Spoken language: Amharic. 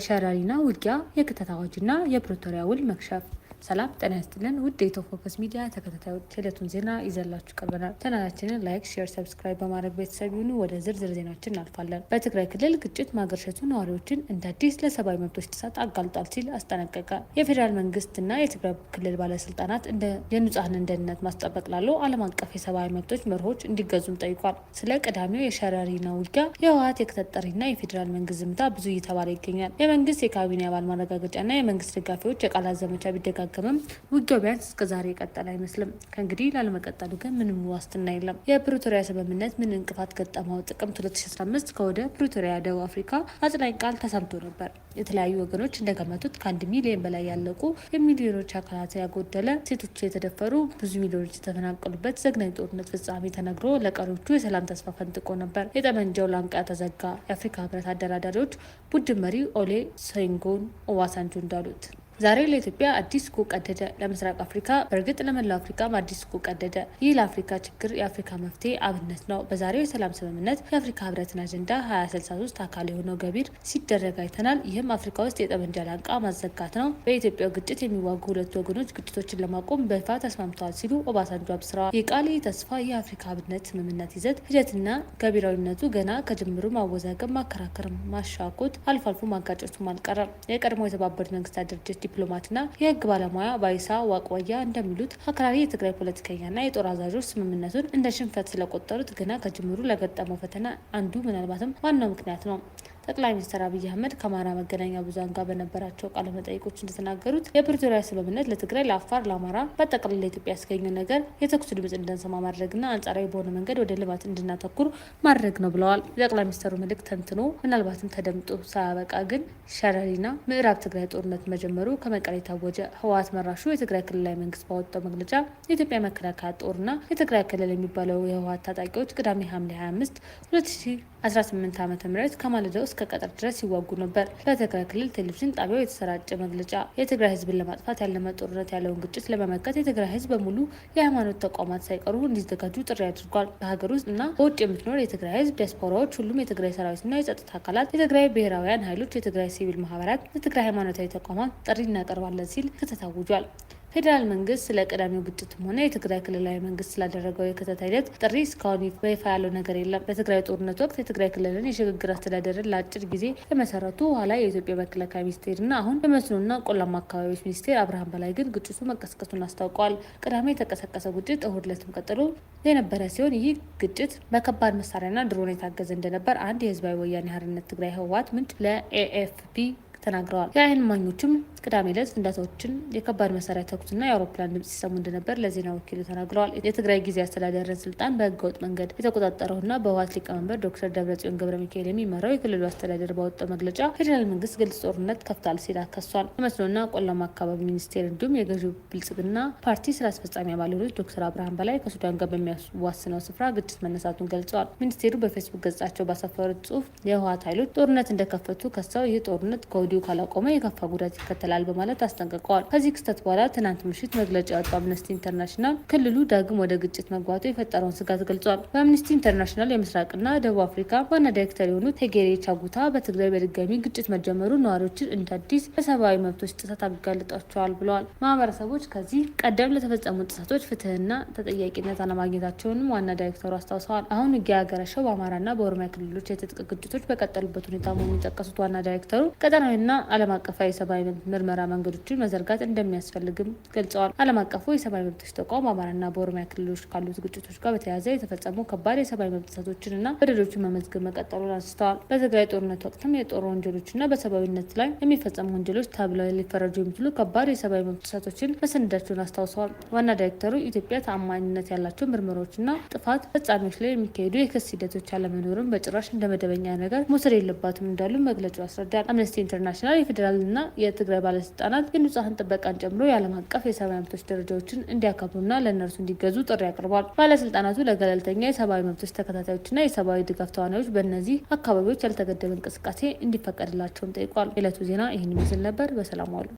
የሸረሪና ውጊያ የክተት አዋጅና የፕሪቶሪያ ውል መክሸፍ። ሰላም ጤና ይስጥልን ውድ የኢትዮ ፎከስ ሚዲያ ተከታታዮች የዕለቱን ዜና ይዘላችሁ ቀርበናል። ቻናላችንን ላይክ፣ ሼር፣ ሰብስክራይብ በማድረግ ቤተሰብ ይሁኑ። ወደ ዝርዝር ዜናችን እናልፋለን። በትግራይ ክልል ግጭት ማገርሸቱ ነዋሪዎችን እንደ አዲስ ለሰብአዊ መብቶች ጥሰት አጋልጧል ሲል አስጠነቀቀ። የፌዴራል መንግስትና የትግራይ ክልል ባለስልጣናት እንደ የንጹሐንን ደህንነት ማስጠበቅ ላለው ዓለም አቀፍ የሰብአዊ መብቶች መርሆች እንዲገዙም ጠይቋል። ስለ ቀዳሚው የሸረሪና ውጊያ የህወሓት የክተት ጠሪና የፌዴራል መንግስት ዝምታ ብዙ እየተባለ ይገኛል። የመንግስት የካቢኔ አባል ማረጋገጫና የመንግስት ደጋፊዎች የቃላት ዘመቻ ቢደጋገምም ውጊያው ቢያንስ እስከ ዛሬ የቀጠለ አይመስልም። ከእንግዲህ ላለመቀጠሉ ግን ምንም ዋስትና የለም። የፕሪቶሪያ ስምምነት ምን እንቅፋት ገጠመው? ጥቅምት 2015 ከወደ ፕሪቶሪያ ደቡብ አፍሪካ አጽናኝ ቃል ተሰምቶ ነበር። የተለያዩ ወገኖች እንደገመቱት ከ1 ሚሊዮን በላይ ያለቁ፣ የሚሊዮኖች አካላት ያጎደለ፣ ሴቶች የተደፈሩ፣ ብዙ ሚሊዮኖች የተፈናቀሉበት ዘግናኝ ጦርነት ፍጻሜ ተነግሮ ለቀሪዎቹ የሰላም ተስፋ ፈንጥቆ ነበር። የጠመንጃው ላንቃ ተዘጋ። የአፍሪካ ህብረት አደራዳሪዎች ቡድን መሪ ኦሌ ሴጉን ኦባሳንጆ እንዳሉት ዛሬ ለኢትዮጵያ አዲስ ኩ ቀደደ። ለምስራቅ አፍሪካ በእርግጥ ለመላው አፍሪካም አዲስ ኩ ቀደደ። ይህ ለአፍሪካ ችግር የአፍሪካ መፍትሄ አብነት ነው። በዛሬው የሰላም ስምምነት የአፍሪካ ህብረትን አጀንዳ 2063 አካል የሆነው ገቢር ሲደረግ አይተናል። ይህም አፍሪካ ውስጥ የጠመንጃ ላንቃ ማዘጋት ነው። በኢትዮጵያው ግጭት የሚዋጉ ሁለቱ ወገኖች ግጭቶችን ለማቆም በይፋ ተስማምተዋል ሲሉ ኦባሳንጆ አብስረዋል። የቃል ተስፋ የአፍሪካ አብነት ስምምነት ይዘት ሂደትና ገቢራዊነቱ ገና ከጅምሩ ማወዛገብ፣ ማከራከር፣ ማሻኮት አልፎ አልፎ ማጋጨቱም አልቀረም። የቀድሞ የተባበሩት መንግስታት ድርጅት ዲፕሎማትና የህግ ባለሙያ ባይሳ ዋቅወያ እንደሚሉት አክራሪ የትግራይ ፖለቲከኛና የጦር አዛዦች ስምምነቱን እንደ ሽንፈት ስለቆጠሩት ገና ከጅምሩ ለገጠመው ፈተና አንዱ ምናልባትም ዋናው ምክንያት ነው። ጠቅላይ ሚኒስትር አብይ አህመድ ከአማራ መገናኛ ብዙሃን ጋር በነበራቸው ቃለ መጠይቆች እንደተናገሩት የፕሪቶሪያ ስምምነት ለትግራይ፣ ለአፋር፣ ለአማራ በጠቅላላ ለኢትዮጵያ ያስገኘው ነገር የተኩስ ድምጽ እንድንሰማ ማድረግና አንጻራዊ በሆነ መንገድ ወደ ልማት እንድናተኩር ማድረግ ነው ብለዋል። የጠቅላይ ሚኒስትሩ መልእክት ተንትኖ ምናልባትም ተደምጦ ሳያበቃ ግን ሸረሪና ምዕራብ ትግራይ ጦርነት መጀመሩ ከመቀሌ ታወጀ። ህወሓት መራሹ የትግራይ ክልላዊ መንግስት ባወጣው መግለጫ የኢትዮጵያ መከላከያ ጦርና የትግራይ ክልል የሚባለው የህወሓት ታጣቂዎች ቅዳሜ ሐምሌ 25 2018 ዓ.ም ከማለዳው እስከ ቀጠር ድረስ ሲዋጉ ነበር። በትግራይ ክልል ቴሌቪዥን ጣቢያው የተሰራጨ መግለጫ የትግራይ ህዝብን ለማጥፋት ያለመ ጦርነት ያለውን ግጭት ለመመከት የትግራይ ህዝብ በሙሉ የሃይማኖት ተቋማት ሳይቀሩ እንዲዘጋጁ ጥሪ አድርጓል። በሀገር ውስጥ እና በውጭ የምትኖር የትግራይ ህዝብ፣ ዲያስፖራዎች፣ ሁሉም የትግራይ ሰራዊትና የጸጥታ አካላት፣ የትግራይ ብሔራውያን ኃይሎች፣ የትግራይ ሲቪል ማህበራት፣ የትግራይ ሃይማኖታዊ ተቋማት ጥሪ እናቀርባለን ሲል ተታውጇል። ፌዴራል መንግስት ስለ ቀዳሚው ግጭትም ሆነ የትግራይ ክልላዊ መንግስት ስላደረገው የክተት ሂደት ጥሪ እስካሁን በይፋ ያለው ነገር የለም። በትግራይ ጦርነት ወቅት የትግራይ ክልልን የሽግግር አስተዳደርን ለአጭር ጊዜ የመሰረቱ ኋላ የኢትዮጵያ መከላከያ ሚኒስቴርና አሁን የመስኖና ቆላማ አካባቢዎች ሚኒስቴር አብርሃም በላይ ግን ግጭቱ መቀስቀሱን አስታውቀዋል። ቅዳሜ የተቀሰቀሰው ግጭት እሁድ ዕለትም ቀጥሎ የነበረ ሲሆን ይህ ግጭት በከባድ መሳሪያና ድሮን የታገዘ እንደነበር አንድ የህዝባዊ ወያኔ ሓርነት ትግራይ ህወሓት ምንጭ ለኤኤፍፒ ተናግረዋል። የአይን እማኞችም ቅዳሜ ዕለት ፍንዳታዎችን፣ የከባድ መሳሪያ ተኩስና የአውሮፕላን ድምጽ ሲሰሙ እንደነበር ለዜና ወኪሉ ተናግረዋል። የትግራይ ጊዜ አስተዳደርን ስልጣን በህገወጥ መንገድ የተቆጣጠረውና በህወሓት ሊቀመንበር ዶክተር ደብረጽዮን ገብረ ሚካኤል የሚመራው የክልሉ አስተዳደር ባወጣው መግለጫ ፌዴራል መንግስት ግልጽ ጦርነት ከፍቷል ሲል አከሷል። የመስኖና ቆላማ አካባቢ ሚኒስቴር እንዲሁም የገዢው ብልጽግና ፓርቲ ስራ አስፈጻሚ አባል የሆኑት ዶክተር አብርሃም በላይ ከሱዳን ጋር በሚያዋስነው ስፍራ ግጭት መነሳቱን ገልጸዋል። ሚኒስቴሩ በፌስቡክ ገጻቸው ባሰፈሩት ጽሁፍ የህወሓት ኃይሎች ጦርነት እንደከፈቱ ከሰው ይህ ጦርነት ከወዲሁ ካላቆመ የከፋ ጉዳት ይከተላል በማለት አስጠንቅቀዋል። ከዚህ ክስተት በኋላ ትናንት ምሽት መግለጫ ያወጣው አምነስቲ ኢንተርናሽናል ክልሉ ዳግም ወደ ግጭት መግባቱ የፈጠረውን ስጋት ገልጿል። በአምነስቲ ኢንተርናሽናል የምስራቅና ደቡብ አፍሪካ ዋና ዳይሬክተር የሆኑት ሄጌሬ ቻጉታ በትግራይ በድጋሚ ግጭት መጀመሩ ነዋሪዎችን እንደ አዲስ ለሰብአዊ መብቶች ጥሰት አጋልጧቸዋል ብለዋል። ማህበረሰቦች ከዚህ ቀደም ለተፈጸሙ ጥሰቶች ፍትህና ተጠያቂነት አለማግኘታቸውንም ዋና ዳይሬክተሩ አስታውሰዋል። አሁን ውጊያ ያገረሸው በአማራና በኦሮሚያ ክልሎች የትጥቅ ግጭቶች በቀጠሉበት ሁኔታ መሆኑን የጠቀሱት ዋና ዳይሬክተሩ ቀጠናዊና ዓለም አቀፋዊ የሰብአዊ ምርመራ መንገዶችን መዘርጋት እንደሚያስፈልግም ገልጸዋል። ዓለም አቀፉ የሰብአዊ መብቶች ተቋም በአማራና በኦሮሚያ ክልሎች ካሉት ግጭቶች ጋር በተያያዘ የተፈጸሙ ከባድ የሰብአዊ መብት ጥሰቶችንና በደሎችን መመዝገብ መቀጠሉን አንስተዋል። በትግራይ ጦርነት ወቅትም የጦር ወንጀሎችና በሰብአዊነት ላይ የሚፈጸሙ ወንጀሎች ተብለው ሊፈረጁ የሚችሉ ከባድ የሰብአዊ መብት ጥሰቶችን መሰነዳቸውን አስታውሰዋል። ዋና ዳይሬክተሩ ኢትዮጵያ ተአማኒነት ያላቸው ምርመራዎችና ጥፋት ፈጻሚዎች ላይ የሚካሄዱ የክስ ሂደቶች አለመኖርም በጭራሽ እንደ መደበኛ ነገር መውሰድ የለባትም እንዳሉ መግለጫው ያስረዳል። አምነስቲ ኢንተርናሽናል የፌዴራልና የትግራይ ባለስልጣናት የንጹሐን ጥበቃን ጨምሮ የዓለም አቀፍ የሰብአዊ መብቶች ደረጃዎችን እንዲያከብሩና ለእነርሱ እንዲገዙ ጥሪ አቅርቧል። ባለስልጣናቱ ለገለልተኛ የሰብአዊ መብቶች ተከታታዮችና የሰብአዊ ድጋፍ ተዋናዮች በእነዚህ አካባቢዎች ያልተገደበ እንቅስቃሴ እንዲፈቀድላቸውም ጠይቋል። የዕለቱ ዜና ይህን ይመስል ነበር። በሰላም ዋሉ።